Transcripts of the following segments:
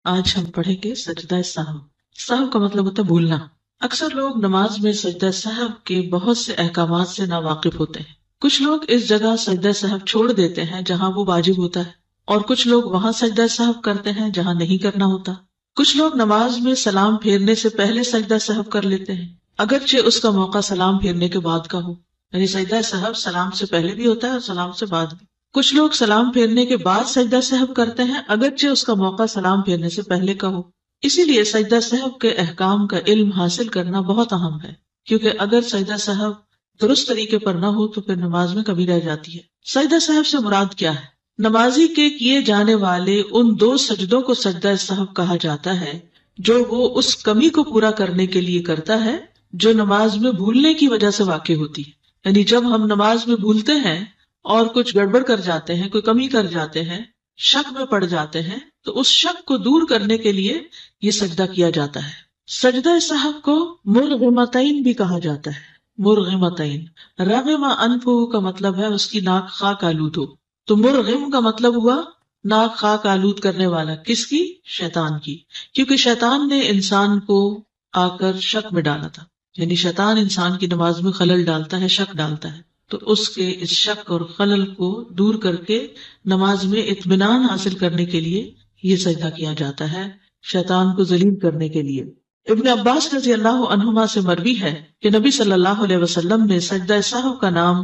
آج ہم پڑھیں گے سجدہ سہو۔ سہو کا مطلب ہوتا ہے بھولنا۔ اکثر لوگ نماز میں سجدہ سہو کے بہت سے احکامات سے ناواقف ہوتے ہیں۔ کچھ لوگ اس جگہ سجدہ سہو چھوڑ دیتے ہیں جہاں وہ واجب ہوتا ہے، اور کچھ لوگ وہاں سجدہ سہو کرتے ہیں جہاں نہیں کرنا ہوتا۔ کچھ لوگ نماز میں سلام پھیرنے سے پہلے سجدہ سہو کر لیتے ہیں، اگرچہ اس کا موقع سلام پھیرنے کے بعد کا ہو، یعنی سجدہ سہو سلام سے پہلے بھی ہوتا ہے اور سلام سے بعد بھی۔ کچھ لوگ سلام پھیرنے کے بعد سجدہ سہو کرتے ہیں، اگرچہ اس کا موقع سلام پھیرنے سے پہلے کا ہو۔ اسی لیے سجدہ سہو کے احکام کا علم حاصل کرنا بہت اہم ہے، کیونکہ اگر سجدہ سہو درست طریقے پر نہ ہو تو پھر نماز میں کمی رہ جاتی ہے۔ سجدہ سہو سے مراد کیا ہے؟ نمازی کے کیے جانے والے ان 2 سجدوں کو سجدہ سہو کہا جاتا ہے جو وہ اس کمی کو پورا کرنے کے لیے کرتا ہے جو نماز میں بھولنے کی وجہ سے واقع ہوتی ہے۔ یعنی جب ہم نماز میں بھولتے ہیں اور کچھ گڑبڑ کر جاتے ہیں، کوئی کمی کر جاتے ہیں، شک میں پڑ جاتے ہیں، تو اس شک کو دور کرنے کے لیے یہ سجدہ کیا جاتا ہے۔ سجدہ سہو کو مرغمتین بھی کہا جاتا ہے۔ مرغمتین، رغم انفہ کا مطلب ہے اس کی ناک خاک آلود ہو، تو مرغم کا مطلب ہوا ناک خاک آلود کرنے والا۔ کس کی؟ شیطان کی، کیونکہ شیطان نے انسان کو آ کر شک میں ڈالا تھا۔ یعنی شیطان انسان کی نماز میں خلل ڈالتا ہے، شک ڈالتا ہے، تو اس کے اس شک اور خلل کو دور کر کے نماز میں اطمینان حاصل کرنے کے لیے یہ سجدہ کیا جاتا ہے، شیطان کو ذلیل کرنے کے لیے۔ ابن عباس رضی اللہ عنہما سے مروی ہے کہ نبی صلی اللہ علیہ وسلم نے سجدہ سہو کا نام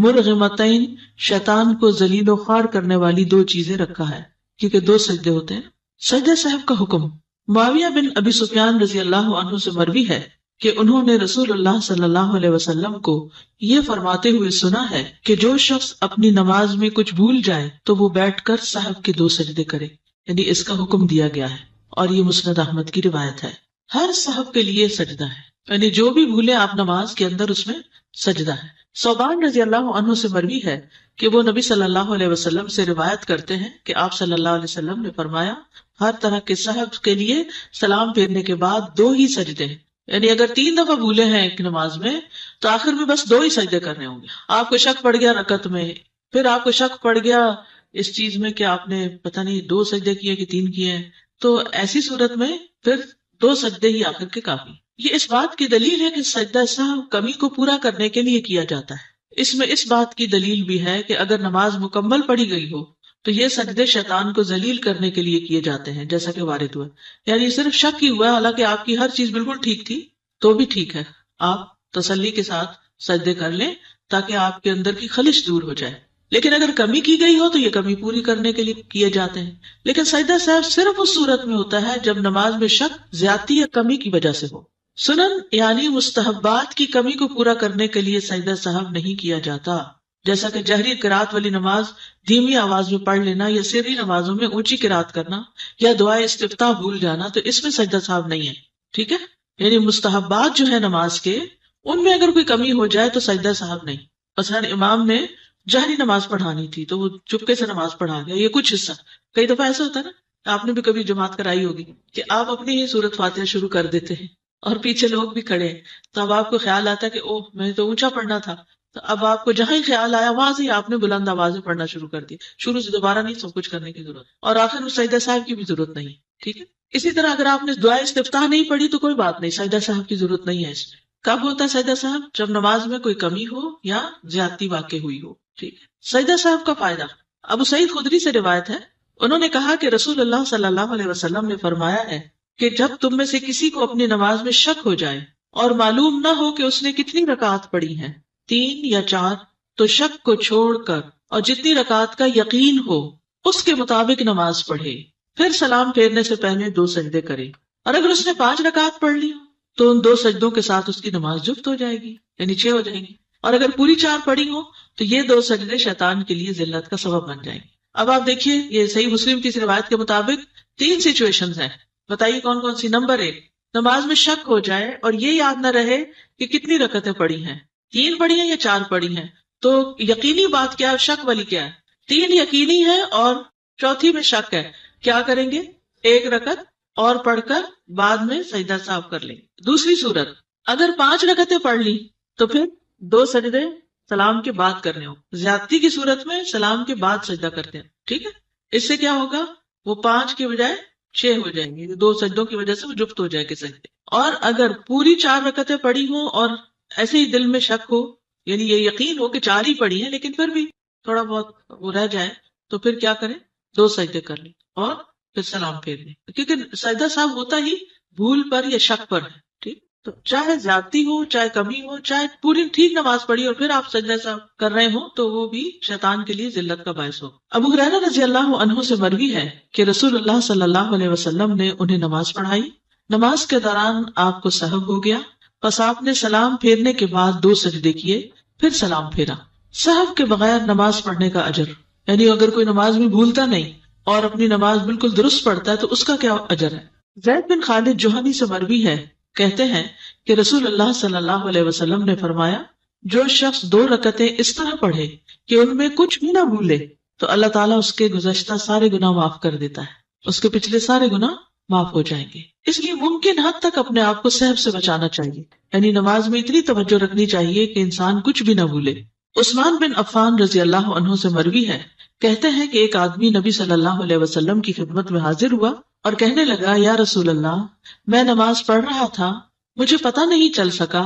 مرغمتین، شیطان کو ذلیل و خوار کرنے والی 2 چیزیں رکھا ہے، کیونکہ 2 سجدے ہوتے ہیں۔ سجدہ سہو کا حکم معاویہ بن ابی سفیان رضی اللہ عنہ سے مروی ہے کہ انہوں نے رسول اللہ صلی اللہ علیہ وسلم کو یہ فرماتے ہوئے سنا ہے کہ جو شخص اپنی نماز میں کچھ بھول جائے تو وہ بیٹھ کر سہو کے 2 سجدے کرے، یعنی اس کا حکم دیا گیا ہے، اور یہ مسند احمد کی روایت ہے۔ ہر سہو کے لیے سجدہ ہے، یعنی جو بھی بھولے آپ نماز کے اندر اس میں سجدہ ہے۔ ثوبان رضی اللہ عنہ سے مروی ہے کہ وہ نبی صلی اللہ علیہ وسلم سے روایت کرتے ہیں کہ آپ صلی اللہ علیہ وسلم نے فرمایا ہر طرح کے سہو کے لیے سلام پھیرنے کے بعد 2 ہی سجدے ہیں، یعنی اگر 3 دفعہ بھولے ہیں ایک نماز میں تو آخر میں بس 2 ہی سجدے کرنے ہوں گے۔ آپ کو شک پڑ گیا رکعت میں، پھر آپ کو شک پڑ گیا اس چیز میں کہ آپ نے پتہ نہیں 2 سجدے کیے کہ 3 کیے ہیں، تو ایسی صورت میں پھر 2 سجدے ہی آخر کے کافی۔ یہ اس بات کی دلیل ہے کہ سجدہ سہو کمی کو پورا کرنے کے لیے کیا جاتا ہے۔ اس میں اس بات کی دلیل بھی ہے کہ اگر نماز مکمل پڑھی گئی ہو تو یہ سجدے شیطان کو ذلیل کرنے کے لیے کیے جاتے ہیں، جیسا کہ وارد ہوا، یعنی صرف شک ہی ہوا، حالانکہ آپ کی ہر چیز بالکل ٹھیک تھی تو بھی ٹھیک ہے، آپ تسلی کے ساتھ سجدے کر لیں تاکہ آپ کے اندر کی خلش دور ہو جائے۔ لیکن اگر کمی کی گئی ہو تو یہ کمی پوری کرنے کے لیے کیے جاتے ہیں۔ لیکن سجدہ سہو صرف اس صورت میں ہوتا ہے جب نماز میں شک زیادتی یا کمی کی وجہ سے ہو۔ سنن یعنی مستحبات کی کمی کو پورا کرنے کے لیے سجدہ سہو نہیں کیا جاتا، جیسا کہ جہری قرات والی نماز دھیمی آواز میں پڑھ لینا، یا سری نمازوں میں اونچی قرات کرنا، یا دعائے استفتاح بھول جانا، تو اس میں سجدہ سہو نہیں ہے، ٹھیک ہے۔ یعنی مستحبات جو ہے نماز کے، ان میں اگر کوئی کمی ہو جائے تو سجدہ سہو نہیں۔ مثلا امام نے جہری نماز پڑھانی تھی تو وہ چپکے سے نماز پڑھا گیا، یہ کچھ حصہ۔ کئی دفعہ ایسا ہوتا ہے نا، آپ نے بھی کبھی جماعت کرائی ہوگی کہ آپ اپنی ہی سورت فاتحہ شروع کر دیتے ہیں اور پیچھے لوگ بھی کھڑے ہیں، تو اب آپ کو خیال آتا ہے کہ اوہ میں تو اونچا پڑھنا تھا، تو اب آپ کو جہاں ہی خیال آیا وہاں سے ہی آپ نے بلند آواز میں پڑھنا شروع کر دی، شروع سے دوبارہ نہیں سب کچھ کرنے کی ضرورت، اور آخر میں سجدہ سہو کی بھی ضرورت نہیں، ٹھیک ہے۔ اسی طرح اگر آپ نے دعائے استفتاح نہیں پڑھی تو کوئی بات نہیں، سجدہ سہو کی ضرورت نہیں ہے اس میں۔ کب ہوتا ہے سجدہ سہو؟ جب نماز میں کوئی کمی ہو یا زیادتی واقع ہوئی ہو، ٹھیک ہے۔ سجدہ سہو کا فائدہ ابو سعید خدری سے روایت ہے، انہوں نے کہا کہ رسول اللہ صلی اللہ علیہ وسلم نے فرمایا ہے کہ جب تم میں سے کسی کو اپنی نماز میں شک ہو جائے اور معلوم نہ ہو کہ اس نے کتنی رکعات پڑھی ہیں، 3 یا 4، تو شک کو چھوڑ کر اور جتنی رکعات کا یقین ہو اس کے مطابق نماز پڑھے، پھر سلام پھیرنے سے پہلے 2 سجدے کرے، اور اگر اس نے 5 رکعات پڑھ لی تو ان 2 سجدوں کے ساتھ اس کی نماز جفت ہو جائے گی، یعنی 6 ہو جائیں گی، اور اگر پوری 4 پڑھی ہو تو یہ 2 سجدے شیطان کے لیے ذلت کا سبب بن جائیں گے۔ اب آپ دیکھیے، یہ صحیح مسلم کی روایت کے مطابق 3 سچویشنز ہیں، بتائیے کون کون سی۔ نمبر 1، نماز میں شک ہو جائے اور یہ یاد نہ رہے کہ کتنی رکعتیں پڑھی ہیں، 3 پڑھی ہیں یا 4 پڑھی ہیں، تو یقینی بات کیا ہے، شک والی کیا ہے، 3 یقینی ہے اور چوتھی میں شک ہے، کیا کریں گے؟ 1 رکعت اور پڑھ کر بعد میں سجدہ سہو کر لیں۔ دوسری صورت، اگر 5 رکعتیں پڑھ لی تو پھر 2 سجدے سلام کے بعد کرنے ہو، زیادتی کی صورت میں سلام کے بعد سجدہ کرتے ہیں، ٹھیک ہے۔ اس سے کیا ہوگا، وہ 5 کے بجائے 6 ہو جائیں گے، 2 سجدوں کی وجہ سے وہ جفت ہو جائے گے سجدے. اور اگر پوری 4 رکعتیں پڑھی ہوں اور ایسے ہی دل میں شک ہو، یعنی یہ یقین ہو کہ 4 ہی پڑھی ہیں لیکن پھر بھی تھوڑا بہت وہ رہ جائے، تو پھر کیا کریں؟ 2 سجدے کر لیں اور پھر سلام پھیر لیں، کیونکہ سجدہ صاحب ہوتا ہی بھول پر یا شک پر ہے. ٹھیک، تو چاہے زیادتی ہو، چاہے کمی ہو، چاہے پوری ٹھیک نماز پڑھی اور پھر آپ سجدہ صاحب کر رہے ہوں، تو وہ بھی شیطان کے لیے ذلت کا باعث ہو. ابو ہریرہ رضی اللہ عنہ سے مروی ہے کہ رسول اللہ صلی اللہ علیہ وسلم نے انہیں نماز پڑھائی. نماز کے دوران آپ کو سہو ہو گیا، پس آپ نے سلام پھیرنے کے بعد 2 سجدے کیے، پھر سلام پھیرا. سہو کے بغیر نماز پڑھنے کا اجر، یعنی اگر کوئی نماز میں بھولتا نہیں اور اپنی نماز بالکل درست پڑھتا ہے تو اس کا کیا اجر ہے. زید بن خالد جوہنی سے مروی ہے، کہتے ہیں کہ رسول اللہ صلی اللہ علیہ وسلم نے فرمایا، جو شخص 2 رکعتیں اس طرح پڑھے کہ ان میں کچھ بھی نہ بھولے تو اللہ تعالیٰ اس کے گزشتہ سارے گناہ معاف کر دیتا ہے، اس کے پچھلے سارے گناہ معاف ہو جائیں گے. اس لیے ممکن حد تک اپنے آپ کو سہو سے بچانا چاہیے، یعنی نماز میں اتنی توجہ رکھنی چاہیے کہ انسان کچھ بھی نہ بھولے. عثمان بن عفان رضی اللہ عنہ سے مروی ہے، کہتے ہیں کہ ایک آدمی نبی صلی اللہ علیہ وسلم کی خدمت میں حاضر ہوا اور کہنے لگا، یا رسول اللہ، میں نماز پڑھ رہا تھا، مجھے پتہ نہیں چل سکا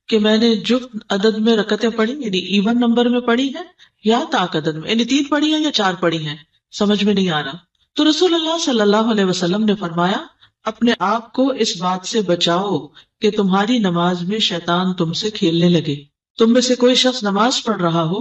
کہ میں نے جفت عدد میں رکعتیں پڑھی، یعنی ایون نمبر میں پڑھی ہے یا طاق عدد میں، یعنی 3 پڑھی ہیں یا 4 پڑھی ہیں، سمجھ میں نہیں آ رہا. تو رسول اللہ صلی اللہ علیہ وسلم نے فرمایا، اپنے آپ کو اس بات سے بچاؤ کہ تمہاری نماز میں شیطان تم سے کھیلنے لگے. تم میں سے کوئی شخص نماز پڑھ رہا ہو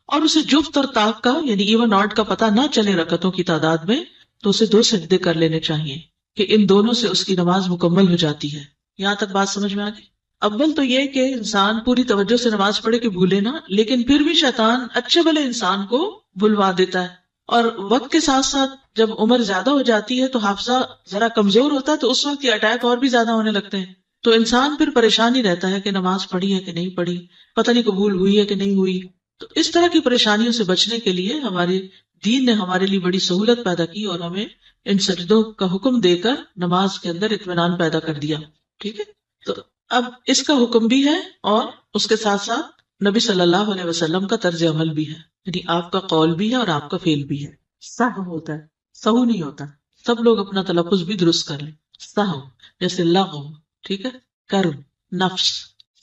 اور اسے جفت اور طاق کا یعنی ایون آڈ کا پتہ نہ چلے رکعتوں کی تعداد میں، تو اسے 2 سجدے کر لینے چاہیے کہ ان دونوں سے اس کی نماز مکمل ہو جاتی ہے. یہاں تک بات سمجھ میں آ گئی؟ اول تو یہ کہ انسان پوری توجہ سے نماز پڑھے کہ بھولے نہ، لیکن پھر بھی شیطان اچھے بھلے انسان کو بھلوا دیتا ہے. اور وقت کے ساتھ ساتھ جب عمر زیادہ ہو جاتی ہے تو حافظہ ذرا کمزور ہوتا ہے، تو اس وقت یہ اٹیک اور بھی زیادہ ہونے لگتے ہیں. تو انسان پھر پریشان ہی رہتا ہے کہ نماز پڑھی ہے کہ نہیں پڑھی، پتہ نہیں قبول ہوئی ہے کہ نہیں ہوئی. تو اس طرح کی پریشانیوں سے بچنے کے لیے ہمارے دین نے ہمارے لیے بڑی سہولت پیدا کی اور ہمیں ان سجدوں کا حکم دے کر نماز کے اندر اطمینان پیدا کر دیا. ٹھیک ہے، تو اب اس کا حکم بھی ہے اور اس کے ساتھ ساتھ نبی صلی اللہ علیہ وسلم کا طرز عمل بھی ہے، یعنی آپ کا قول بھی ہے اور آپ کا فعل بھی ہے. سہو ہوتا ہے، سہو نہیں ہوتا. سب لوگ اپنا تلفظ بھی درست کر لیں. سہو جیسے لغو، ٹھیک ہے، کرم، نفس،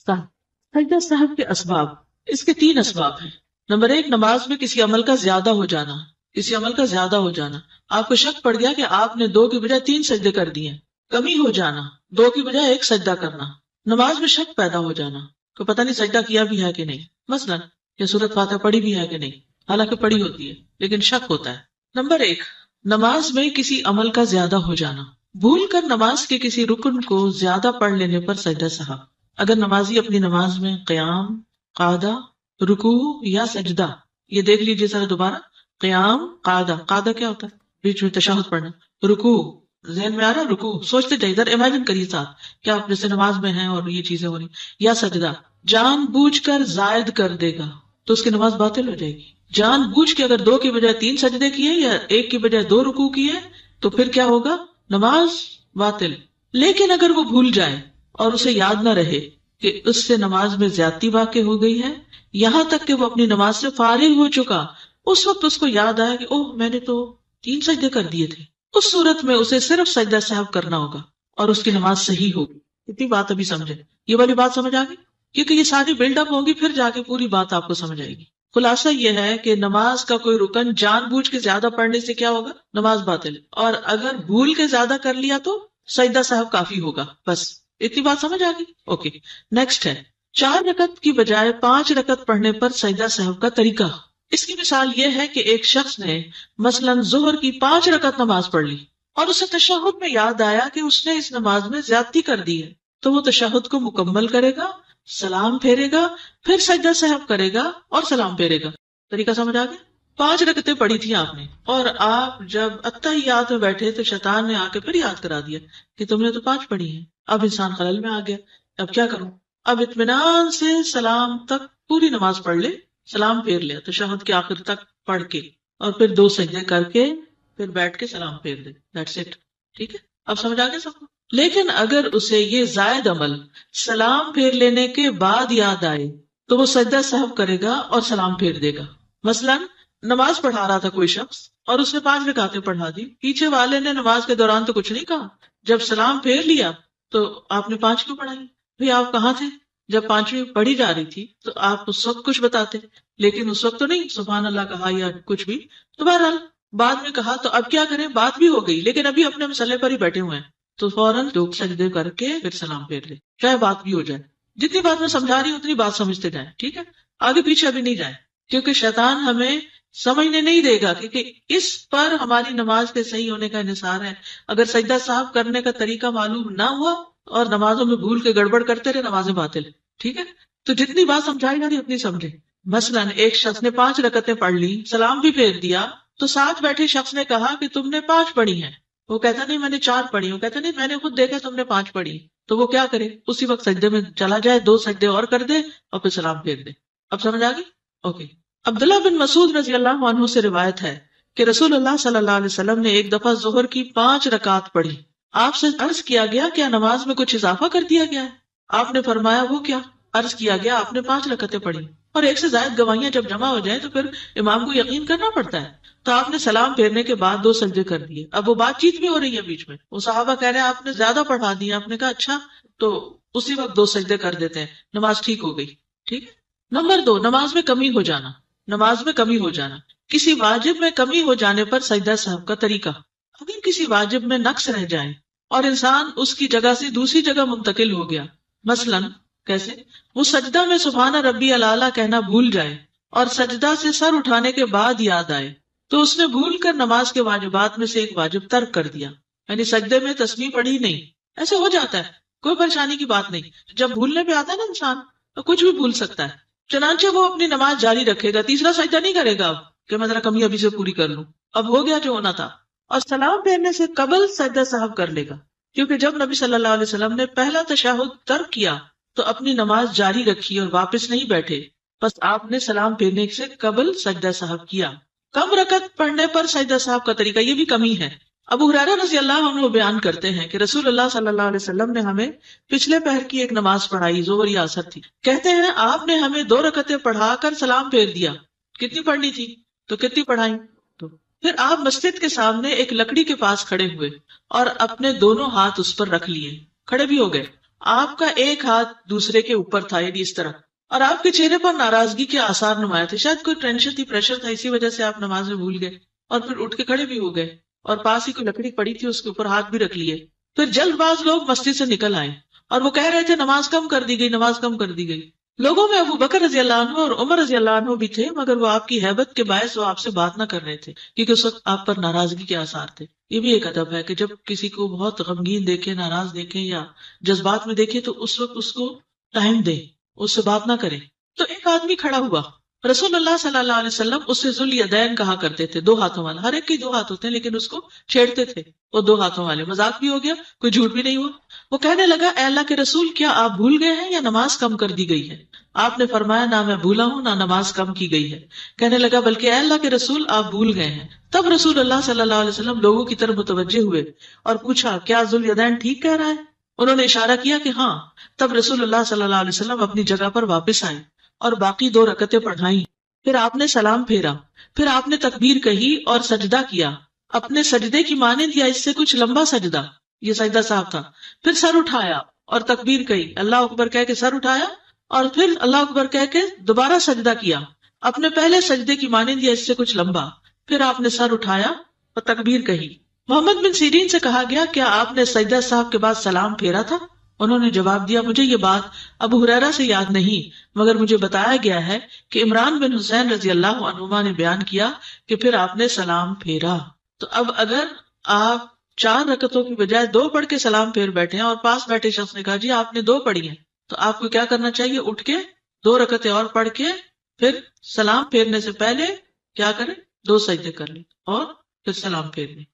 سہو. سجدہ سہو کے اسباب، اس کے 3 اسباب ہیں. نمبر 1، نماز میں کسی عمل کا زیادہ ہو جانا. کسی عمل کا زیادہ ہو جانا، آپ کو شک پڑ گیا کہ آپ نے 2 کی بجائے 3 سجدے کر دیے. کمی ہو جانا، 2 کی بجائے 1 سجدہ کرنا. نماز میں شک پیدا ہو جانا کہ پتہ نہیں سجدہ کیا بھی ہے کہ نہیں، مثلا یہ سورۃ فاتحہ پڑھی بھی ہے کہ نہیں، حالانکہ پڑھی ہوتی ہے لیکن شک ہوتا ہے. نمبر 1، نماز میں کسی عمل کا زیادہ ہو جانا. بھول کر نماز کے کسی رکن کو زیادہ پڑھ لینے پر سجدہ سہو. اگر نمازی اپنی نماز میں قیام، قعدہ، رکوع یا سجدہ، یہ دیکھ لیجیے ذرا دوبارہ، قیام، قعدہ کیا ہوتا ہے؟ بیچ میں تشہد پڑھنا. رکوع، ذہن میں آ رہا ہے رکوع، سوچتے جائیے، ادھر امیجن کریے ساتھ کہ آپ جیسے نماز میں ہیں اور یہ چیزیں ہو رہی. یا سجدہ، جان بوجھ کر زائد کر دے گا تو اس کی نماز باطل ہو جائے گی. جان بوجھ کے اگر 2 کی بجائے 3 سجدے کیے یا 1 کی بجائے 2 رکوع کیے تو پھر کیا ہوگا؟ نماز باطل. لیکن اگر وہ بھول جائے اور اسے یاد نہ رہے کہ اس سے نماز میں زیادتی واقع ہو گئی ہے، یہاں تک کہ وہ اپنی نماز سے فارغ ہو چکا، اس وقت اس کو یاد آیا کہ اوہ میں نے تو 3 سجدے کر دیے تھے، اس صورت میں اسے صرف سجدہ سہو کرنا ہوگا اور اس کی نماز صحیح ہوگی. اتنی بات ابھی سمجھے، یہ والی بات سمجھ آ گئی؟ کیونکہ یہ ساری بلڈ اپ ہوگی، پھر جا کے پوری بات آپ کو سمجھ آئے گی. خلاصہ یہ ہے کہ نماز کا کوئی رکن جان بوجھ کے زیادہ پڑھنے سے کیا ہوگا؟ نماز باطل. اور اگر بھول کے زیادہ کر لیا تو سجدہ سہو کافی ہوگا. بس اتنی بات سمجھ آ گئی؟ اوکے، نیکسٹ ہے 4 رکعت کی بجائے 5 رکعت پڑھنے پر سجدہ سہو کا طریقہ. اس کی مثال یہ ہے کہ ایک شخص نے مثلا ظہر کی 5 رکعت نماز پڑھ لی اور اسے تشہد میں یاد آیا کہ اس نے اس نماز میں زیادتی کر دی ہے، تو وہ تشہد کو مکمل کرے گا، سلام پھیرے گا، پھر سجدہ سہو کرے گا اور سلام پھیرے گا. طریقہ سمجھ آ گیا؟ 5 رکعتیں پڑھی تھی آپ نے اور آپ جب اتحیات میں بیٹھے تو شیطان نے آ کے پھر یاد کرا دیا کہ تم نے تو 5 پڑھی ہیں. اب انسان خلل میں آ گیا، اب کیا کروں؟ اب اطمینان سے سلام تک پوری نماز پڑھ لے، سلام پھیر لے تشہد کے آخر تک پڑھ کے، اور پھر 2 سجدے کر کے پھر بیٹھ کے سلام پھیر دے. That's it. ٹھیک ہے، اب سمجھ آ گیا سب کو؟ لیکن اگر اسے یہ زائد عمل سلام پھیر لینے کے بعد یاد آئے تو وہ سجدہ سہو کرے گا اور سلام پھیر دے گا. مثلا نماز پڑھا رہا تھا کوئی شخص اور اس نے 5 رکعتیں پڑھا دی، پیچھے والے نے نماز کے دوران تو کچھ نہیں کہا، جب سلام پھیر لیا تو آپ نے 5 کیوں پڑھائی؟ بھئی آپ کہاں تھے جب 5ویں پڑھی جا رہی تھی؟ تو آپ اس وقت کچھ بتاتے، لیکن اس وقت تو نہیں سبحان اللہ کہا یا کچھ بھی. تو بہرحال بعد میں کہا تو اب کیا کریں، بات بھی ہو گئی لیکن ابھی اپنے مسئلے پر ہی بیٹھے ہوئے ہیں، تو فوراً دو سجدے کر کے پھر سلام پھیر لے، چاہے بات بھی ہو جائے. جتنی بات میں سمجھا رہی ہوں اتنی بات سمجھتے جائیں، ٹھیک ہے؟ آگے پیچھے ابھی نہیں جائیں، کیونکہ شیطان ہمیں سمجھنے نہیں دے گا، کیونکہ اس پر ہماری نماز کے صحیح ہونے کا انحصار ہے. اگر سجدہ صاحب کرنے کا طریقہ معلوم نہ ہوا اور نمازوں میں بھول کے گڑبڑ کرتے رہے، نمازیں باطل. ٹھیک ہے، تو جتنی بات سمجھائی جا رہی اتنی سمجھے. مثلاً ایک شخص نے 5 رکعتیں پڑھ لی، سلام بھی پھیر دیا، تو ساتھ بیٹھے شخص نے کہا کہ تم نے 5 پڑھی ہیں. وہ کہتا نہیں میں نے 4 پڑھی. وہ کہتا نہیں میں نے خود دیکھا تم نے 5 پڑھی. تو وہ کیا کرے، اسی وقت سجدے میں چلا جائے، 2 سجدے اور کر دے اور پھر سلام پھیر دے. اب سمجھ آ گئی؟ اوکے. عبداللہ بن مسعود رضی اللہ عنہ سے روایت ہے کہ رسول اللہ صلی اللہ علیہ وسلم نے ایک دفعہ ظہر کی 5 رکعت پڑھی. آپ سے عرض کیا گیا کیا نماز میں کچھ اضافہ کر دیا گیا ہے؟ آپ نے فرمایا وہ کیا؟ عرض کیا گیا آپ نے 5 رکعتیں پڑھی. اور ایک سے زائد گواہیاں جب جمع ہو جائیں تو پھر امام کو یقین کرنا پڑتا ہے. تو آپ نے سلام پھیرنے کے بعد 2 سجدے کر دیے. اب وہ بات چیت بھی ہو رہی ہے بیچ میں، وہ صحابہ کہہ رہے ہیں آپ نے زیادہ پڑھا دیا. آپ نے کہا اچھا، تو اسی وقت 2 سجدے کر دیتے ہیں، نماز ٹھیک ہو گئی. ٹھیک ہے. نمبر 2، نماز میں کمی ہو جانا. نماز میں کمی ہو جانا، کسی واجب میں کمی ہو جانے پر سجدہ صاحب کا طریقہ. اگر کسی واجب میں نقص رہ جائے اور انسان اس کی جگہ سے دوسری جگہ منتقل ہو گیا، مثلاً کیسے؟ وہ سجدہ میں سبحان ربی الاعلیٰ کہنا بھول جائے اور سجدہ سے سر اٹھانے کے بعد یاد آئے تو اس نے بھول کر نماز کے واجبات میں سے ایک واجب ترک کر دیا، یعنی سجدے میں تسبیح پڑھی نہیں. ایسے ہو جاتا ہے، کوئی پریشانی کی بات نہیں. جب بھولنے پہ آتا ہے نا انسان تو کچھ بھی بھول سکتا ہے، چنانچہ وہ اپنی نماز جاری رکھے گا، تیسرا سجدہ نہیں کرے گا اب کہ میں ذرا کمی ابھی سے پوری کر لوں، اب ہو گیا جو ہونا تھا. اور سلام پھیرنے سے قبل سجدہ صاحب کر لے گا، کیونکہ جب نبی صلی اللہ علیہ وسلم نے پہلا تشہد ترک کیا تو اپنی نماز جاری رکھی اور واپس نہیں بیٹھے، بس آپ نے سلام پھیرنے سے قبل سجدہ صاحب کیا. کم رکعت پڑھنے پر سجدہ صاحب کا طریقہ، یہ بھی کمی ہے. ابو ہریرہ رضی اللہ عنہ بیان کرتے ہیں کہ رسول اللہ صلی اللہ علیہ وسلم نے ہمیں پچھلے پہر کی ایک نماز پڑھائی، ظہر یا عصر تھی. کہتے ہیں آپ نے ہمیں 2 رکعتیں پڑھا کر سلام پھیر دیا. کتنی پڑھنی تھی تو کتنی پڑھائی؟ تو پھر آپ مسجد کے سامنے ایک لکڑی کے پاس کھڑے ہوئے اور اپنے دونوں ہاتھ اس پر رکھ لیے، کھڑے بھی ہو گئے. آپ کا ایک ہاتھ دوسرے کے اوپر تھا، یعنی اس طرح، اور آپ کے چہرے پر ناراضگی کے آثار نمایاں تھے. شاید کوئی ٹینشن تھی، پریشر تھا، اسی وجہ سے آپ نماز میں بھول گئے اور پھر اٹھ کے کھڑے بھی ہو گئے اور پاس ہی کوئی لکڑی پڑی تھی اس کے اوپر ہاتھ بھی رکھ لیے. پھر جلد باز لوگ مسجد سے نکل آئے اور وہ کہہ رہے تھے نماز کم کر دی گئی، نماز کم کر دی گئی. لوگوں میں ابو بکر رضی اللہ عنہ اور عمر رضی اللہ عنہ بھی تھے، مگر وہ آپ کی ہیبت کے باعث وہ آپ سے بات نہ کر رہے تھے کیونکہ اس وقت آپ پر ناراضگی کے آثار تھے. یہ بھی ایک ادب ہے کہ جب کسی کو بہت غمگین دیکھیں، ناراض دیکھیں یا جذبات میں دیکھیں تو اس وقت اس کو ٹائم دیں، اس سے بات نہ کریں. تو ایک آدمی کھڑا ہوا، رسول اللہ صلی اللہ علیہ وسلم اس سے ذوالیدین کہا کرتے تھے، 2 ہاتھوں والا. ہر ایک کے 2 ہاتھ ہوتے ہیں لیکن اس کو چھیڑتے تھے وہ 2 ہاتھوں والے. مذاق بھی ہو گیا، کوئی جھوٹ بھی نہیں ہوا. وہ کہنے لگا اے اللہ کے رسول، کیا آپ بھول گئے ہیں یا نماز کم کر دی گئی ہے؟ آپ نے فرمایا نہ میں بھولا ہوں نہ نماز کم کی گئی ہے. کہنے لگا بلکہ اے اللہ کے رسول آپ بھول گئے ہیں. تب رسول اللہ صلی اللہ علیہ وسلم لوگوں کی طرف متوجہ ہوئے اور پوچھا کیا ذوالیدین ٹھیک کہہ رہا ہے؟ انہوں نے اشارہ کیا کہ ہاں. تب رسول اللہ صلی اللہ علیہ وسلم اپنی جگہ پر واپس آئے اور باقی 2 رکعتیں پڑھائیں. پھر آپ نے سلام پھیرا، پھر آپ نے تکبیر کہی اور سجدہ کیا، اپنے سجدے کی مانند یا اس سے کچھ لمبا سجدہ، یہ سجدہ صاحب تھا. پھر سر اٹھایا اور تکبیر کہی، اللہ اکبر کہہ کے سر اٹھایا اور پھر اللہ اکبر کہہ کے دوبارہ سجدہ کیا، اپنے پہلے سجدے کی مانند یا اس سے کچھ لمبا. پھر آپ نے سر اٹھایا اور تکبیر کہی. محمد بن سیرین سے کہا گیا کیا آپ نے سجدہ صاحب کے بعد سلام پھیرا تھا؟ انہوں نے جواب دیا مجھے یہ بات ابو ہریرہ سے یاد نہیں، مگر مجھے بتایا گیا ہے کہ عمران بن حسین رضی اللہ عنہما نے بیان کیا کہ پھر آپ نے سلام پھیرا. تو اب اگر آپ 4 رکعتوں کی بجائے 2 پڑھ کے سلام پھیر بیٹھے ہیں اور پاس بیٹھے شخص نے کہا جی آپ نے 2 پڑھی ہیں، تو آپ کو کیا کرنا چاہیے؟ اٹھ کے 2 رکعتیں اور پڑھ کے پھر سلام پھیرنے سے پہلے کیا کریں؟ 2 سجدے کر لیں اور پھر سلام پھیر لیں.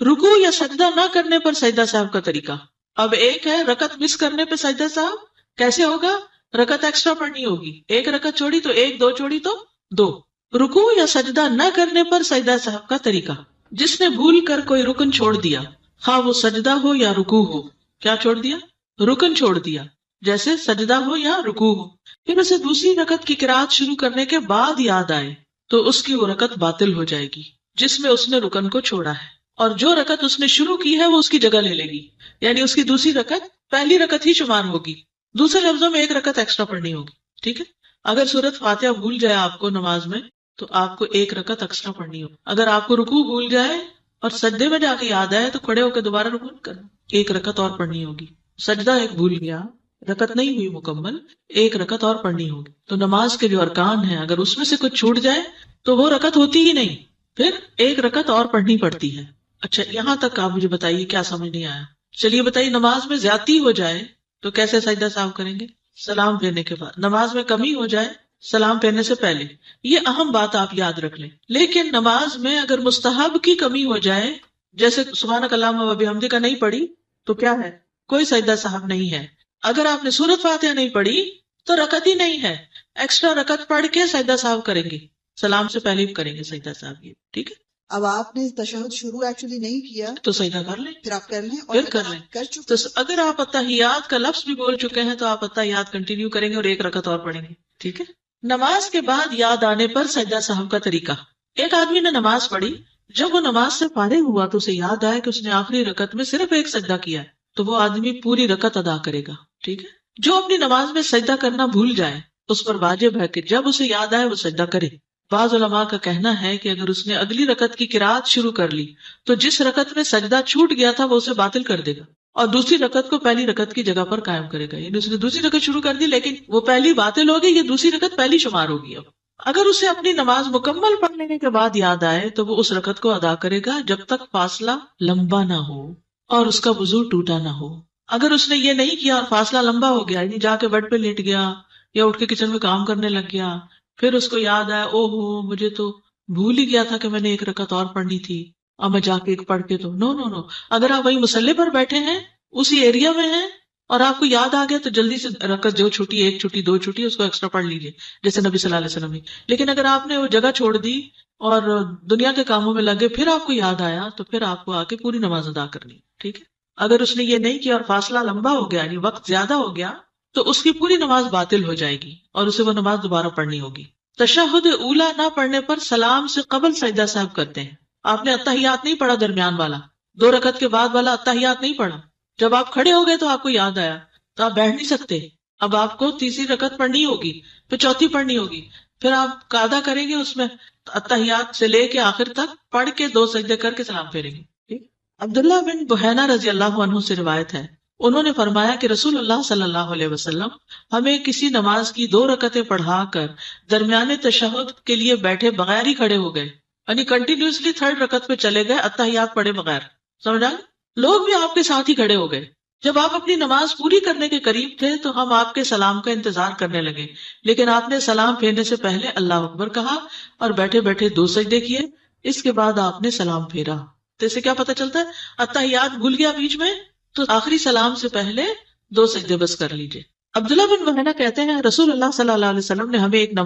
رکوع یا سجدہ نہ کرنے پر سجدہ صاحب کا طریقہ. اب ایک ہے رکعت مس کرنے پہ سجدہ صاحب، کیسے ہوگا؟ رکعت ایکسٹرا پڑھنی ہوگی، 1 رکعت چھوڑی تو 1، 2 چھوڑی تو 2. رکوع یا سجدہ نہ کرنے پر سجدہ صاحب کا طریقہ. جس نے بھول کر کوئی رکن چھوڑ دیا، خواہ وہ سجدہ ہو یا رکوع ہو، کیا چھوڑ دیا؟ رکن چھوڑ دیا، جیسے سجدہ ہو یا رکوع ہو، پھر اسے دوسری رکعت کی قرات شروع کرنے کے بعد یاد آئے تو اس کی وہ رکعت باطل ہو جائے گی جس میں اس نے رکن کو چھوڑا ہے، اور جو رکعت اس نے شروع کی ہے وہ اس کی جگہ لے لے گی، یعنی اس کی دوسری رکعت پہلی رکعت ہی شمار ہوگی، دوسرے لفظوں میں ایک رکعت ایکسٹرا پڑھنی ہوگی. ٹھیک ہے. اگر سورت فاتحہ بھول جائے آپ کو نماز میں تو آپ کو ایک رکعت ایکسٹرا پڑھنی ہوگی. اگر آپ کو رکوع بھول جائے اور سجدے میں جا کے یاد آئے تو کھڑے ہو کے دوبارہ رکوع کرنا، ایک رکعت اور پڑھنی ہوگی. سجدہ ایک بھول گیا، رکعت نہیں ہوئی مکمل، ایک رکعت اور پڑھنی ہوگی. تو نماز کے جو ارکان ہیں اگر اس میں سے کچھ چھوٹ جائے تو وہ رکعت ہوتی ہی نہیں، پھر ایک رکعت اور پڑھنی پڑتی ہے. اچھا، یہاں تک آپ مجھے بتائیے کیا سمجھ نہیں آیا. چلیے بتائیے، نماز میں زیادتی ہو جائے تو کیسے سجدہ سہو کریں گے؟ سلام پھیرنے کے بعد. نماز میں کمی ہو جائے سلام پھیرنے سے پہلے. یہ اہم بات آپ یاد رکھ لیں. لیکن نماز میں اگر مستحب کی کمی ہو جائے، جیسے سبحانک اللہم و بحمدک کا نہیں پڑھی تو کیا ہے؟ کوئی سجدہ سہو نہیں ہے. اگر آپ نے سورۃ فاتحہ نہیں پڑھی تو رکعت ہی نہیں ہے، ایکسٹرا رکعت پڑھ کے سجدہ سہو کریں گے، سلام سے پہلے بھی کریں گے سجدہ سہو. ٹھیک ہے. اب آپ نے تشہد شروع ایکچولی نہیں کیا تو سجدہ کر لیں، پھر آپ کر لیں، اور پھر کر لیں. کر چکے تو اگر آپ اتحیات کا لفظ بھی بول چکے ہیں تو آپ اتحیات کنٹینیو کریں گے اور ایک رکعت اور پڑھیں گے. ٹھیک ہے. نماز کے بعد یاد آنے پر سجدہ سہو کا طریقہ. ایک آدمی نے نماز پڑھی، جب وہ نماز سے فارغ ہوا تو اسے یاد آیا کہ اس نے آخری رکعت میں صرف ایک سجدہ کیا ہے، تو وہ آدمی پوری رکعت ادا کرے گا. ٹھیک ہے. جو اپنی نماز میں سجدہ کرنا بھول جائے اس پر واجب ہے کہ جب اسے یاد آئے وہ سجدہ کرے. بعض علماء کا کہنا ہے کہ اگر اس نے اگلی رکعت کی قرات شروع کر لی تو جس رکعت میں سجدہ چھوٹ گیا تھا وہ اسے باطل کر دے گا اور دوسری رکعت کو پہلی رکعت کی جگہ پر قائم کرے گا. یعنی اس نے دوسری رکعت شروع کر دی لیکن وہ پہلی باطل ہوگی، یہ دوسری رکعت پہلی شمار ہوگی. اب اگر اسے اپنی نماز مکمل پڑھ لینے کے بعد یاد آئے تو وہ اس رکعت کو ادا کرے گا جب تک فاصلہ لمبا نہ ہو اور اس کا وضو ٹوٹا نہ ہو. اگر اس نے یہ نہیں کیا اور فاصلہ لمبا ہو گیا، یعنی جا کے بیڈ پہ لیٹ گیا یا اٹھ کے کچن میں کام کرنے لگ گیا، پھر اس کو یاد آیا او ہو مجھے تو بھول ہی گیا تھا کہ میں نے ایک رکعت اور پڑھنی تھی، اب میں جا کے ایک پڑھ کے تو نو. اگر آپ وہی مصلی پر بیٹھے ہیں، اسی ایریا میں ہیں اور آپ کو یاد آ گیا تو جلدی سے رکعت جو چھوٹی، ایک چھوٹی، دو چھوٹی، اس کو ایکسٹرا پڑھ لیجیے جیسے نبی صلی اللہ علیہ وسلم نے. لیکن اگر آپ نے وہ جگہ چھوڑ دی اور دنیا کے کاموں میں لگے پھر آپ کو یاد آیا تو پھر آپ کو آ کے پوری نماز ادا کرنی. ٹھیک ہے. اگر اس نے یہ نہیں کیا اور فاصلہ لمبا ہو گیا یعنی وقت زیادہ ہو گیا تو اس کی پوری نماز باطل ہو جائے گی اور اسے وہ نماز دوبارہ پڑھنی ہوگی. تشہد اولا نہ پڑھنے پر سلام سے قبل سجدہ سہو کرتے ہیں. آپ نے اتحیات نہیں پڑھا، درمیان والا 2 رکعت کے بعد والا اتحیات نہیں پڑھا. جب آپ کھڑے ہو گئے تو آپ کو یاد آیا تو آپ بیٹھ نہیں سکتے. اب آپ کو تیسری رکعت پڑھنی ہوگی، پھر چوتھی پڑھنی ہوگی، پھر آپ قاعدہ کریں گے اس میں اتحیات سے لے کے آخر تک پڑھ کے 2 سجدے کر کے سلام پھیریں گے. عبداللہ بن بحینہ رضی اللہ عنہ سے روایت ہے، انہوں نے فرمایا کہ رسول اللہ صلی اللہ علیہ وسلم ہمیں کسی نماز کی 2 رکعتیں پڑھا کر درمیانے تشہد کے لیے بیٹھے بغیر ہی کھڑے ہو گئے، یعنی کنٹینیوسلی 3rd رکعت پہ چلے گئے اتحیات پڑھے بغیر. سمجھا؟ لوگ بھی آپ کے ساتھ ہی کھڑے ہو گئے. جب آپ اپنی نماز پوری کرنے کے قریب تھے تو ہم آپ کے سلام کا انتظار کرنے لگے، لیکن آپ نے سلام پھیرنے سے پہلے اللہ اکبر کہا اور بیٹھے بیٹھے 2 سجدے کیے. اس کے بعد آپ نے سلام پھیرا. تو اسے کیا پتہ چلتا ہے؟ اتحیات بھول گیا بیچ میں تو آخری سلام سے پہلے 2 سجدے بس کر لیجئے. عبداللہ بن بحینہ کہتے ہیں رسول اللہ صلی اللہ علیہ وسلم نے ہمیں ایک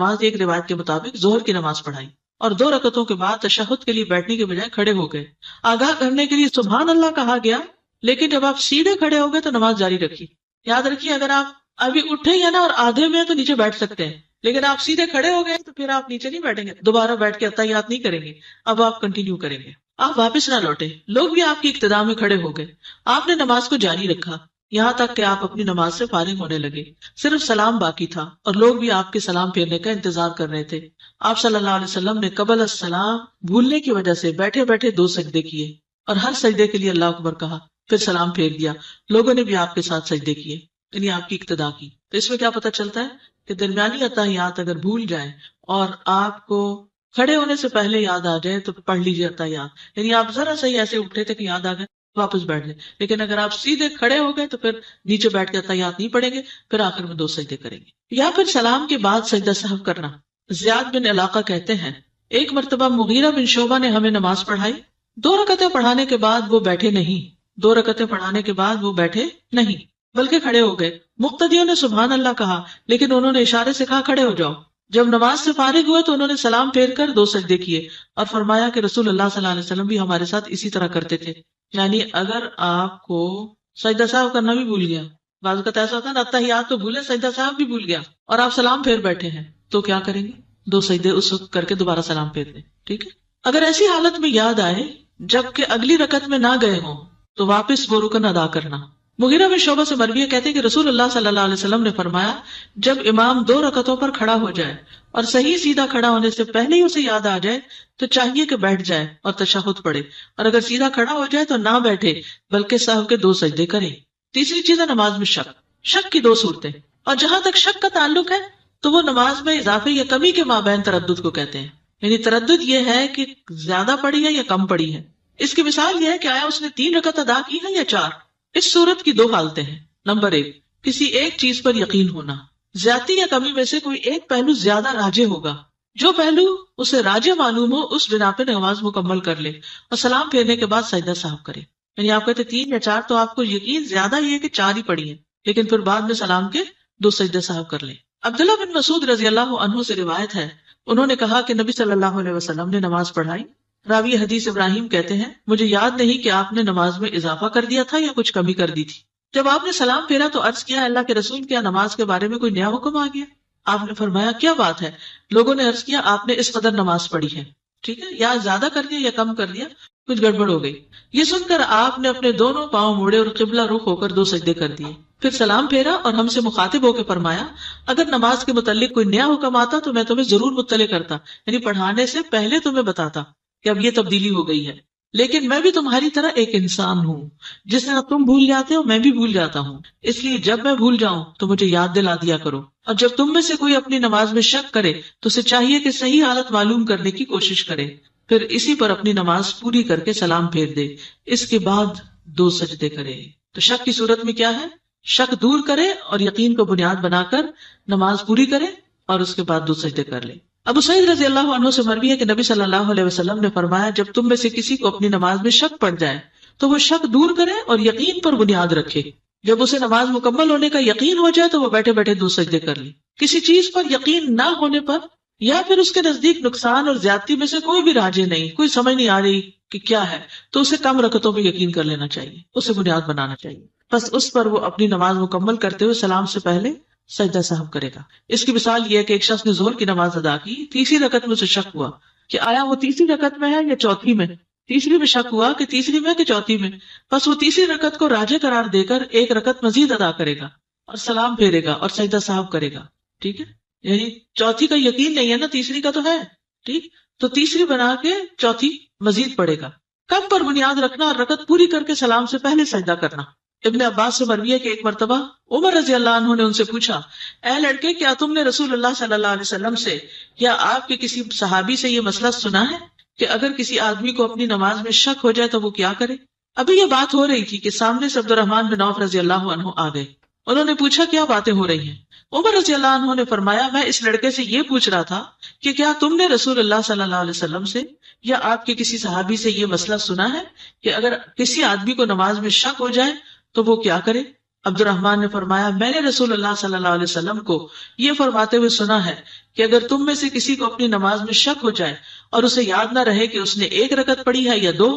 روایت کے مطابق ظہر کی نماز پڑھائی اور 2 رکعتوں کے بعد تشہد کے لیے بیٹھنے کے بجائے کھڑے ہو گئے. آگاہ کرنے کے لیے سبحان اللہ کہا گیا، لیکن جب آپ سیدھے کھڑے ہو گئے تو نماز جاری رکھی. یاد رکھیے اگر آپ ابھی اٹھے یا نا اور آدھے میں تو نیچے بیٹھ سکتے ہیں، لیکن آپ سیدھے کھڑے ہو گئے تو پھر آپ نیچے نہیں بیٹھیں گے، دوبارہ بیٹھ کے اتحیات نہیں کریں گے. اب آپ کنٹینیو کریں گے، آپ واپس نہ لوٹے. لوگ بھی آپ کی اقتداء میں کھڑے ہو گئے. آپ نے نماز کو جاری رکھا یہاں تک کہ آپ اپنی نماز سے فارغ ہونے لگے. صرف سلام باقی تھا اور لوگ بھی آپ کے سلام پھیرنے کا انتظار کر رہے تھے. آپ صلی اللہ علیہ وسلم نے قبل السلام بھولنے کی وجہ سے بیٹھے بیٹھے 2 سجدے کیے اور ہر سجدے کے لیے اللہ اکبر کہا، پھر سلام پھیر دیا. لوگوں نے بھی آپ کے ساتھ سجدے کیے، یعنی آپ کی اقتداء کی. تو اس میں کیا پتہ چلتا ہے کہ درمیانی اتحیات اگر بھول جائیں اور آپ کو کھڑے ہونے سے پہلے یاد آ جائے تو پڑھ لیجیے اتحیات. یعنی آپ ذرا سا ہی ایسے اٹھے تھے کہ یاد آ گئے واپس بیٹھ جائیں، لیکن اگر آپ سیدھے کھڑے ہو گئے تو پھر نیچے بیٹھ کے اتحیات نہیں پڑھیں گے، پھر آخر میں 2 سجدے کریں گے. یا پھر سلام کے بعد سجدہ سہو کرنا. زیاد بن علاقہ کہتے ہیں ایک مرتبہ مغیرہ بن شعبہ نے ہمیں نماز پڑھائی. 2 رکعتیں پڑھانے کے بعد وہ بیٹھے نہیں، 2 رکعتیں پڑھانے کے بعد وہ بیٹھے نہیں بلکہ کھڑے ہو گئے. مقتدیوں نے سبحان اللہ کہا لیکن انہوں نے اشارے سے کہا کھڑے ہو جاؤ. جب نماز سے فارغ ہوئے تو انہوں نے سلام پھیر کر 2 سجدے کیے اور فرمایا کہ رسول اللہ صلی اللہ علیہ وسلم بھی ہمارے ساتھ اسی طرح کرتے تھے. یعنی اگر آپ کو سجدہ سہو کرنا بھی بھول گیا، بعض اوقات ایسا ہوتا ہے نا اتحیات تو بھولے سجدہ سہو بھی بھول گیا اور آپ سلام پھیر بیٹھے ہیں تو کیا کریں گے؟ 2 سجدے اس وقت کر کے دوبارہ سلام پھیر دیں. ٹھیک ہے. اگر ایسی حالت میں یاد آئے جبکہ اگلی رکعت میں نہ گئے ہوں تو واپس وہ رکن ادا کرنا. مغیرہ بن شعبہ سے مروی ہے، کہتے ہیں کہ رسول اللہ صلی اللہ علیہ وسلم نے فرمایا جب امام 2 رکعتوں پر کھڑا ہو جائے اور صحیح سیدھا کھڑا ہونے سے پہلے ہی اسے یاد آ جائے تو چاہیے کہ بیٹھ جائے اور تشہد پڑھے، اور اگر سیدھا کھڑا ہو جائے تو نہ بیٹھے بلکہ سہو کے 2 سجدے کرے. تیسری چیز ہے نماز میں شک کی 2 صورتیں، اور جہاں تک شک کا تعلق ہے تو وہ نماز میں اضافے یا کمی کے مابین تردد کو کہتے ہیں. یعنی تردد یہ ہے کہ زیادہ پڑھی ہے یا کم پڑھی ہے. اس کی مثال یہ ہے کہ آیا اس نے 3 رکعت ادا کی ہے یا 4. اس صورت کی 2 حالتیں ہیں. نمبر 1، کسی ایک چیز پر یقین ہونا، زیادتی یا کمی میں سے کوئی ایک پہلو زیادہ راجح ہوگا، جو پہلو اسے راجح معلوم ہو اس بنا پہ نماز مکمل کر لے اور سلام پھیرنے کے بعد سجدہ سہو کرے. یعنی آپ کہتے 3 یا 4 تو آپ کو یقین زیادہ یہ ہے کہ 4 ہی پڑھی ہے، لیکن پھر بعد میں سلام کے 2 سجدہ سہو کر لے. عبداللہ بن مسعود رضی اللہ عنہ سے روایت ہے، انہوں نے کہا کہ نبی صلی اللہ علیہ وسلم نے نماز پڑھائی. راوی حدیث ابراہیم کہتے ہیں مجھے یاد نہیں کہ آپ نے نماز میں اضافہ کر دیا تھا یا کچھ کمی کر دی تھی. جب آپ نے سلام پھیرا تو عرض کیا اللہ کے رسول، کیا نماز کے بارے میں کوئی نیا حکم آ گیا؟ آپ نے فرمایا کیا بات ہے؟ لوگوں نے عرض کیا آپ نے اس قدر نماز پڑھی ہے. ٹھیک ہے، یا زیادہ کر دیا یا کم کر دیا، کچھ گڑبڑ ہو گئی. یہ سن کر آپ نے اپنے دونوں پاؤں موڑے اور قبلہ رخ ہو کر 2 سجدے کر دیے، پھر سلام پھیرا اور ہم سے مخاطب ہو کے فرمایا اگر نماز کے متعلق کوئی نیا حکم آتا تو میں تمہیں ضرور مطلع کرتا، یعنی پڑھانے سے پہلے تمہیں بتاتا کہ اب یہ تبدیلی ہو گئی ہے. لیکن میں بھی تمہاری طرح ایک انسان ہوں، جس طرح تم بھول جاتے ہو میں بھی بھول جاتا ہوں، اس لیے جب میں بھول جاؤں تو مجھے یاد دلا دیا کرو. اور جب تم میں سے کوئی اپنی نماز میں شک کرے تو اسے چاہیے کہ صحیح حالت معلوم کرنے کی کوشش کرے، پھر اسی پر اپنی نماز پوری کر کے سلام پھیر دے، اس کے بعد 2 سجدے کرے. تو شک کی صورت میں کیا ہے؟ شک دور کرے اور یقین کو بنیاد بنا کر نماز پوری کرے اور اس کے بعد 2 سجدے کر لے. ابو سعید رضی اللہ عنہ سے مروی ہے کہ نبی صلی اللہ علیہ وسلم نے فرمایا جب تم میں سے کسی کو اپنی نماز میں شک پڑ جائے تو وہ شک دور کرے اور یقین پر بنیاد رکھے. جب اسے نماز مکمل ہونے کا یقین ہو جائے تو وہ بیٹھے بیٹھے 2 سجدے کر لے. کسی چیز پر یقین نہ ہونے پر یا پھر اس کے نزدیک نقصان اور زیادتی میں سے کوئی بھی راجے نہیں، کوئی سمجھ نہیں آ رہی کہ کیا ہے، تو اسے کم رکعتوں میں یقین کر لینا چاہیے، اسے بنیاد بنانا چاہیے. بس اس پر وہ اپنی نماز مکمل کرتے ہوئے سلام سے پہلے سجدہ سہو کرے گا. اس کی مثال یہ ہے کہ ایک شخص نے ظہر کی نماز ادا کی، تیسری رکعت میں اسے شک ہوا کہ آیا وہ تیسری رکعت میں ہے یا چوتھی میں. تیسری میں شک ہوا کہ تیسری میں کہ چوتھی میں، بس وہ تیسری رکعت کو راجح قرار دے کر 1 رکعت مزید ادا کرے گا اور سلام پھیرے گا اور سجدہ سہو کرے گا. ٹھیک ہے، یعنی چوتھی کا یقین نہیں ہے نا، تیسری کا تو ہے. ٹھیک، تو تیسری بنا کے چوتھی مزید پڑے گا. کم پر بنیاد رکھنا اور رکعت پوری کر کے سلام سے پہلے سجدہ کرنا. ابن عباس سے مروی ہے کہ ایک مرتبہ عمر رضی اللہ عنہ نے ان سے پوچھا اے لڑکے کیا تم نے رسول اللہ صلی اللہ علیہ وسلم سے یا آپ کے کسی صحابی سے یہ مسئلہ سنا ہے کہ اگر کسی آدمی کو اپنی نماز میں شک ہو جائے تو وہ کیا کرے؟ ابھی یہ بات ہو رہی تھی کہ سامنے سے عبد الرحمن بن عوف رضی اللہ عنہ آ گئے. انہوں نے پوچھا کیا باتیں ہو رہی ہیں؟ عمر رضی اللہ عنہ نے فرمایا میں اس لڑکے سے یہ پوچھ رہا تھا کہ کیا تم نے رسول اللہ صلی اللہ علیہ وسلم سے یا آپ کے کسی صحابی سے یہ مسئلہ سنا ہے کہ اگر کسی آدمی کو نماز میں شک ہو جائے تو وہ کیا کرے؟ عبد الرحمن نے فرمایا میں نے رسول اللہ صلی اللہ علیہ وسلم کو یہ فرماتے ہوئے سنا ہے کہ اگر تم میں سے کسی کو اپنی نماز میں شک ہو جائے اور اسے یاد نہ رہے کہ اس نے 1 رکعت پڑھی ہے یا 2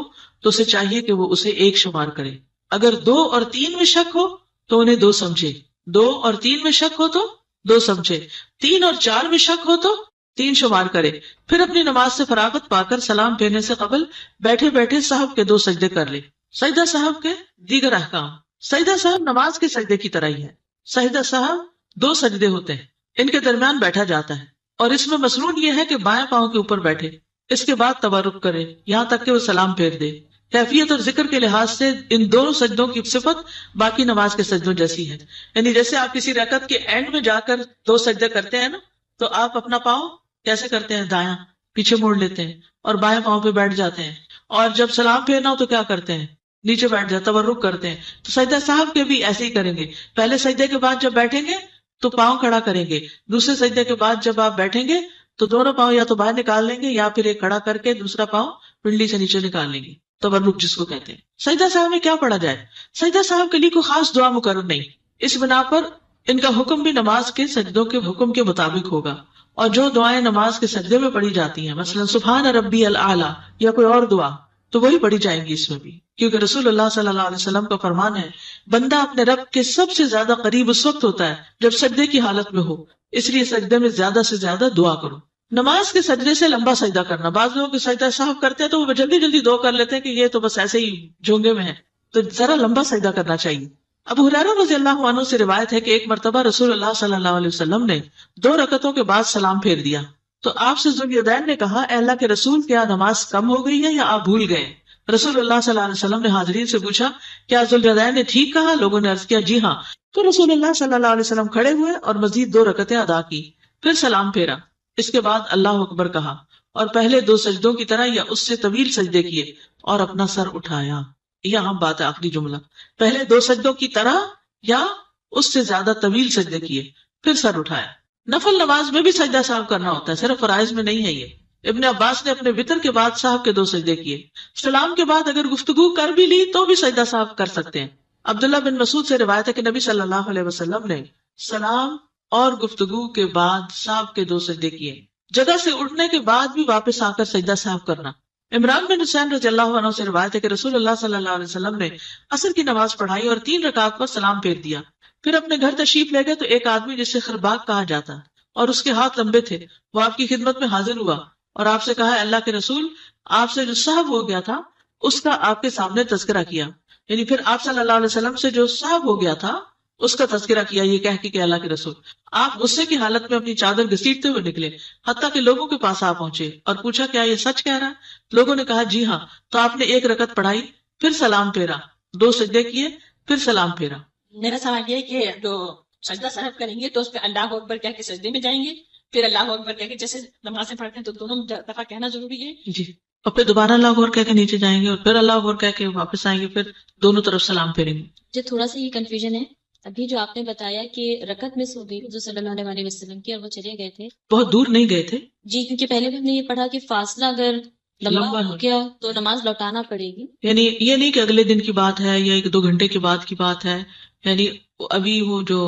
تو اسے چاہیے کہ وہ اسے 1 شمار کرے. اگر 2 اور 3 میں شک ہو تو انہیں 2 سمجھے، 2 اور 3 میں شک ہو تو 2 سمجھے، 3 اور 4 میں شک ہو تو 3 شمار کرے. پھر اپنی نماز سے فراغت پا کر سلام پھیرنے سے قبل بیٹھے بیٹھے سہو کے 2 سجدے کر لے. سجدہ سہو کے دیگر احکام. سجدہ سہو نماز کے سجدے کی طرح ہی ہے. سجدہ سہو 2 سجدے ہوتے ہیں، ان کے درمیان بیٹھا جاتا ہے اور اس میں مسنون یہ ہے کہ بائیں پاؤں کے اوپر بیٹھے، اس کے بعد تورک کرے یہاں تک کہ وہ سلام پھیر دے. کیفیت اور ذکر کے لحاظ سے ان دونوں سجدوں کی صفت باقی نماز کے سجدوں جیسی ہے. یعنی جیسے آپ کسی رکعت کے اینڈ میں جا کر 2 سجدے کرتے ہیں نا، تو آپ اپنا پاؤں کیسے کرتے ہیں؟ دایاں پیچھے موڑ لیتے ہیں اور بائیں پاؤں پہ بیٹھ جاتے ہیں، اور جب سلام پھیرنا ہو تو کیا کرتے ہیں؟ نیچے بیٹھ جاتے، تورک کرتے ہیں. تو سجدہ صاحب کے بھی ایسے ہی کریں گے. پہلے سجدے کے بعد جب بیٹھیں گے تو پاؤں کھڑا کریں گے، دوسرے سجدے کے بعد جب آپ بیٹھیں گے تو دونوں پاؤں یا تو باہر نکال لیں گے یا پھر ایک کھڑا کر کے دوسرا پاؤں پنڈلی سے نیچے نکال لیں گے، تورک جس کو کہتے ہیں. سجدہ صاحب میں کیا پڑھا جائے؟ سجدہ صاحب کے لیے کوئی خاص دعا مقرر نہیں، اس بنا پر ان کا حکم بھی نماز کے سجدوں کے حکم کے مطابق ہوگا. اور جو دعائیں نماز کے سجدے میں پڑھی جاتی ہیں، مثلا سبحان ربی الاعلی یا کوئی اور دعا، تو وہی پڑھی جائیں گی اس میں بھی، کیونکہ رسول اللہ صلی اللہ علیہ وسلم کا فرمان ہے بندہ اپنے رب کے سب سے زیادہ قریب اس وقت ہوتا ہے جب سجدے کی حالت میں ہو، اس لیے سجدے میں زیادہ سے زیادہ دعا کرو. نماز کے سجدے سے لمبا سجدہ کرنا. بعض لوگ سجدہ صاحب کرتے ہیں تو وہ جلدی جلدی دو کر لیتے ہیں کہ یہ تو بس ایسے ہی جھونگے میں ہے, تو ذرا لمبا سجدہ کرنا چاہیے. ابو ہریرہ رضی اللہ عنہ سے روایت ہے کہ ایک مرتبہ رسول اللہ صلی اللہ علیہ وسلم نے 2 رکعتوں کے بعد سلام پھیر دیا تو آپ سے ذوالیدین نے کہا, اے اللہ کے رسول, کیا نماز کم ہو گئی ہے یا آپ بھول گئے؟ رسول اللہ صلی اللہ علیہ وسلم نے حاضرین سے پوچھا, کیا ذوالیدین نے ٹھیک کہا؟ لوگوں نے عرض کیا, جی ہاں. تو رسول اللہ صلی اللہ علیہ وسلم کھڑے ہوئے اور مزید 2 رکعتیں ادا کی, پھر سلام پھیرا. اس کے بعد اللہ اکبر کہا اور پہلے 2 سجدوں کی طرح یا اس سے طویل سجدے کیے اور اپنا سر اٹھایا. یہاں بات ہے, آخری جملہ, پہلے 2 سجدوں کی طرح یا اس سے زیادہ طویل سجدے کیے پھر سر اٹھایا. نفل نماز میں بھی سجدہ صاحب کرنا ہوتا ہے, صرف فرائض میں نہیں ہے یہ. ابن عباس نے اپنے وطر کے بعد صاحب کے 2 سجدے کیے. سلام کے بعد اگر گفتگو کر بھی لی تو بھی سجدہ صاحب کر سکتے ہیں. عبداللہ بن مسعود سے روایت ہے کہ نبی صلی اللہ علیہ وسلم نے سلام اور گفتگو کے بعد صاحب کے 2 سجدے کیے. جگہ سے اٹھنے کے بعد بھی واپس آ کر سجدہ صاحب کرنا. عمران بن حسین رضی اللہ عنہ سے روایت ہے کہ رسول اللہ صلی اللہ علیہ وسلم نے عصر کی نماز پڑھائی اور 3 رکعات پر سلام پھیر دیا. پھر اپنے گھر تشریف لے گئے تو ایک آدمی جسے خرباق کہا جاتا اور اس کے ہاتھ لمبے تھے, وہ آپ کی خدمت میں حاضر ہوا اور آپ سے کہا, اللہ کے رسول, آپ سے جو صاحب ہو گیا تھا اس کا آپ کے سامنے تذکرہ کیا. یعنی پھر آپ صلی اللہ علیہ وسلم سے جو صاحب ہو گیا تھا اس کا تذکرہ کیا, یہ کہہ کے کہ اللہ کے رسول. آپ غصے کی حالت میں اپنی چادر گھسیٹتے ہوئے نکلے حتیٰ کہ لوگوں کے پاس آ پہنچے اور پوچھا, کیا یہ سچ کہہ رہا ہے؟ لوگوں نے کہا, جی ہاں. تو آپ نے 1 رکعت پڑھائی, پھر سلام پھیرا, 2 سجدے کیے, پھر سلام پھیرا. میرا سوال یہ ہے کہ جو سجدہ صاحب کریں گے تو اس پہ اللہ اکبر کہہ کے سجدے میں جائیں گے, پھر اللہ اکبر کہہ کے, جیسے نمازیں پڑھتے ہیں تو دونوں دفعہ کہنا ضروری ہے؟ جی, اور پھر دوبارہ اللہ اکبر کہہ کے نیچے جائیں گے اور پھر اللہ اکبر کہہ کے واپس آئیں گے, پھر دونوں طرف سلام پھیریں گے. جو تھوڑا سا یہ کنفیوژن ہے, ابھی جو آپ نے بتایا کہ رکعت مس ہو گئی جو صلی اللہ علیہ وسلم کی اور وہ چلے گئے تھے, بہت دور نہیں گئے تھے. جی, کیونکہ پہلے بھی ہم نے یہ پڑھا کہ فاصلہ اگر لمبا ہو گیا تو نماز لوٹانا پڑے گی. یعنی یہ نہیں کہ اگلے دن کی بات ہے یا 1-2 گھنٹے کے بعد کی بات ہے. یعنی ابھی وہ جو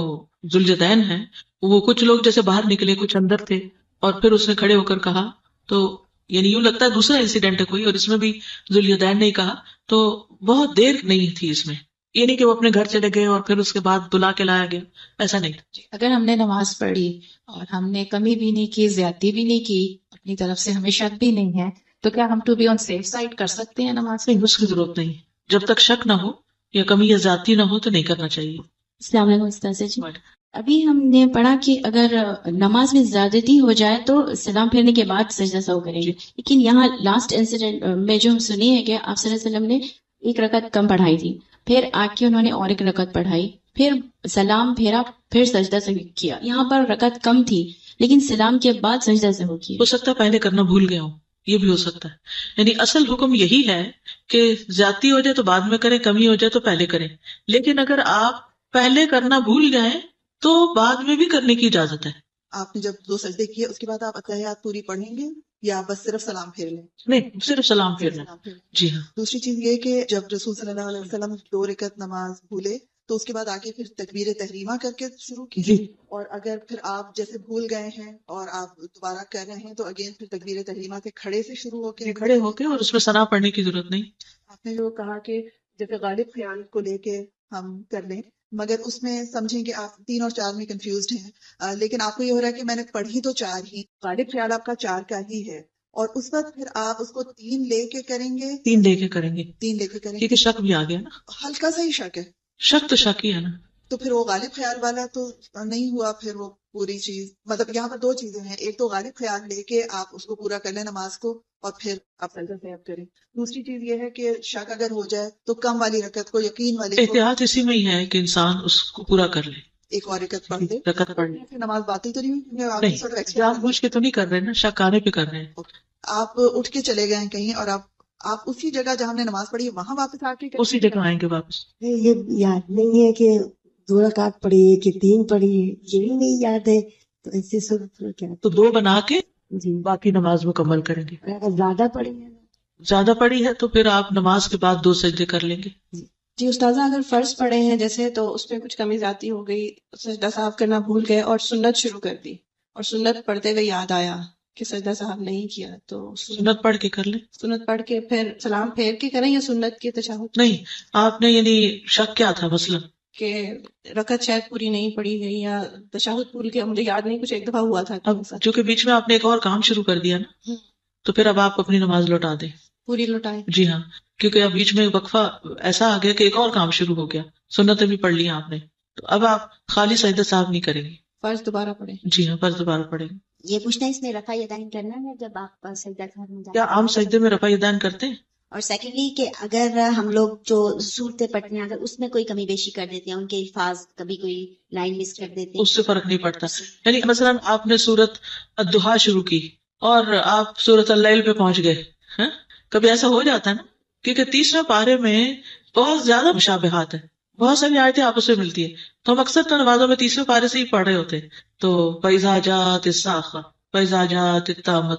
ذوالجدین ہیں وہ کچھ لوگ جیسے باہر نکلے, کچھ اندر تھے, اور پھر اس نے کھڑے ہو کر کہا, تو یعنی یوں لگتا ہے دوسرا انسیڈنٹ ہے کوئی, اور اس میں بھی ذوالجدین نے کہا, تو بہت دیر نہیں تھی اس میں. یہ نہیں کہ وہ اپنے گھر چلے گئے اور پھر اس کے بعد بلا کے لایا گیا, ایسا نہیں. اگر ہم نے نماز پڑھی اور ہم نے کمی بھی نہیں کی, زیادتی بھی نہیں کی, اپنی طرف سے ہمیں شک بھی نہیں ہے, تو کیا ہم to be on safe side کر سکتے ہیں نماز؟ نہیں, اس کی ضرورت نہیں. جب تک شک نہ ہو یا کمی یا زیادتی نہ ہو تو نہیں کرنا چاہیے. السلام علیکم استاذ جی. ابھی ہم نے پڑھا کہ اگر نماز میں زیادتی ہو جائے تو سلام پھیرنے کے بعد سجدہ سہو کریں گے, لیکن یہاں لاسٹ انسیڈنٹ میں جو ہم سنی ہے کہ آپ صلی اللہ علیہ وسلم نے 1 رکعت کم پڑھائی تھی, پھر آ کے انہوں نے اور 1 رکعت پڑھائی, پھر سلام پھیرا, پھر سجدہ سہو کیا. یہاں پر رکعت کم تھی لیکن سلام کے بعد سجدہ سہو کیا. ہو سکتا ہے پہلے کرنا بھول گیا ہوں, یہ بھی ہو سکتا ہے. یعنی اصل حکم یہی ہے کہ زیادتی ہو جائے تو بعد میں کریں, کمی ہو جائے تو پہلے کریں. لیکن اگر آپ پہلے کرنا بھول جائیں تو بعد میں بھی کرنے کی اجازت ہے. آپ نے جب 2 سجدے کیے اس کے بعد آپ اتحیات پوری پڑھیں گے یا بس صرف سلام پھیر لیں؟ نہیں, صرف سلام پھیرنا. جی ہاں. دوسری چیز یہ کہ جب رسول صلی اللہ علیہ وسلم 2 رکعت نماز بھولے تو اس کے بعد آگے پھر تکبیر تحریمہ کر کے شروع کی. جی. اور اگر پھر آپ جیسے بھول گئے ہیں اور آپ دوبارہ کر رہے ہیں تو اگین پھر تکبیر تحریمہ کے کھڑے سے شروع ہو کے کھڑے ہو کے, اور اس میں ثنا پڑھنے کی ضرورت نہیں. آپ نے جو کہا کہ جیسے غالب خیال کو لے کے ہم کر لیں, مگر اس میں سمجھیں کہ آپ 3 اور 4 میں کنفیوزڈ ہیں, لیکن آپ کو یہ ہو رہا ہے کہ میں نے پڑھی تو 4 ہی, غالب خیال آپ کا 4 کا ہی ہے, اور اس وقت پھر آپ اس کو 3 لے کے کریں گے. 3 لے کے کریں گے, 3 لے کے کریں گے کیونکہ شک بھی آ گیا نا. ہلکا سا ہی شک ہے, شک تو شک ہی ہے نا. تو پھر وہ غالب خیال والا تو نہیں ہوا. پھر وہ پوری چیز, مطلب یہاں پر 2 چیزیں ہیں, ایک تو غالب خیال لے کے آپ اس کو پورا کر لیں نماز کو اور پھر آپ سجدہ صحیح کریں. دوسری چیز یہ ہے کہ شک اگر ہو جائے تو کم والی رکعت کو, یقین والی کو, احتیاط اسی میں ہی ہے کہ انسان اس کو پورا کر لے, 1 اور رکعت پڑھ دے. رکعت پڑھ لے. پھر نماز باطل تو نہیں, جان بوجھ کے تو نہیں کر رہے نا, شک آنے پہ کر رہے ہیں. آپ اٹھ کے چلے گئے ہیں کہیں اور آپ اسی جگہ جہاں ہم نے نماز پڑھی وہاں واپس آ کے اسی جگہ آئیں گے واپس. یہ یاد نہیں ہے کہ 2 رکعت پڑھی ہے کہ 3 پڑھی ہے, یہ بھی نہیں یاد ہے, تو ایسے صورت میں کیا؟ تو 2 بنا کے جی, باقی نماز مکمل کریں گے. اگر زیادہ پڑھی ہے, زیادہ پڑھی ہے تو پھر آپ نماز کے بعد 2 سجدے کر لیں گے. جی استاذہ, اگر فرض پڑھے ہیں جیسے تو اس میں کچھ کمی زیادتی ہو گئی, سجدہ صاحب کرنا بھول گئے اور سنت شروع کر دی, اور سنت پڑھتے ہوئے یاد آیا کہ سجدہ صاحب نہیں کیا, تو سنت پڑھ کے کر لیں. سنت پڑھ کے پھر سلام پھیر کے کریں یا سنت کے تشہد؟ نہیں, آپ نے یعنی شک کیا تھا مثلا کہ رکعت شاید پوری نہیں پڑھی گئی یا تشہد بھول کے مجھے یاد نہیں، کچھ ایک دفعہ ہوا تھا اب چونکہ بیچ میں آپ نے ایک اور کام شروع کر دیا نا، تو پھر اب آپ اپنی نماز لوٹا دیں. پوری لوٹائے. جی ہاں، کیونکہ اب بیچ میں وقفہ ایسا آ گیا کہ ایک اور کام شروع ہو گیا، سنتیں بھی پڑھ لی آپ نے، تو اب آپ خالی سجدہ صاحب نہیں کریں گے. فرض دوبارہ پڑھیں. جی ہاں، فرض دوبارہ پڑھیں گے. یہ پوچھنا ہے اس میں رفع یدین کرنا ہے جب آپ سجدہ کرنے جاتے کیا عام سجدے میں رفع یدین کرتے ہیں؟ اور سیکنڈلی کہ اگر ہم لوگ جو صورتیں پڑھتے ہیں اگر اس میں کوئی کمی بیشی کر دیتے ہیں، ان کے الفاظ کبھی کوئی لائن مس کر دیتے ہیں، اس سے فرق نہیں پڑتا. یعنی مثلا آپ نے سورت الضحیٰ شروع کی اور آپ سورت اللیل پہ پہنچ گئے، ہاں کبھی ایسا ہو جاتا ہے نا، کیونکہ 30ویں پارے میں بہت زیادہ مشابہات ہیں، بہت ساری آیتیں آپس میں ملتی ہیں، تو ہم اکثر تو نمازوں میں 30ویں پارے سے ہی پڑھ رہے ہوتے ہیں. تو فَإِذَا جَاءَتِ الصَّاخَّةُ فَإِذَا جَاءَتِ الطَّامَّةُ